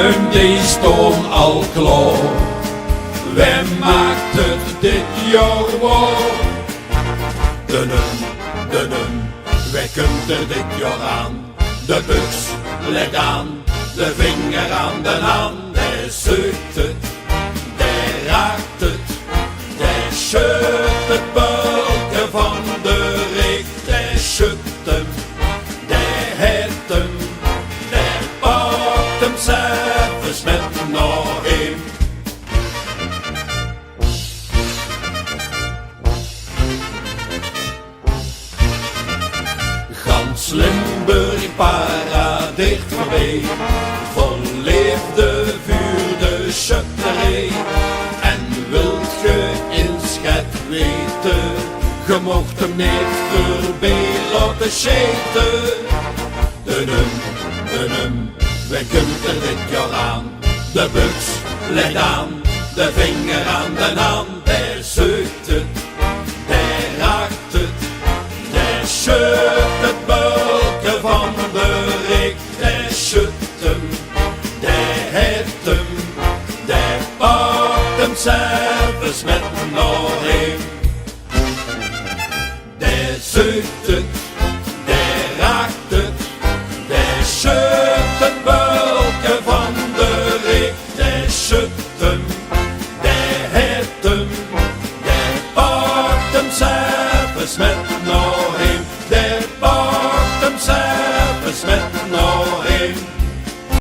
hem die stond al klaar. Wij maakt het dit jaar waar. Dunum, wij komt er dit jaar aan. De buks legt aan, de vinger aan de hand. Hij zoekt het, hij raakt het, hij schudt het bulken van de rik. Hij schudt hem, hij heeft hem, hij pakt hem zelfs met nog een. Gans Limburg paradeert voorbij, vol leefde vuur de schutterij. En wilt ge in Schet weten, ge mocht hem niet voorbij laten scheten. Dunum, wij komt er dit jaar aan. De buks legt aan, de vinger aan de hand. Hij zoekt het, hij raakt het, hij schudt het bulken van de rik. Hij schudt hem, hij heeft hem, hij pakt hem zelfs met nog een. Hij zoekt het,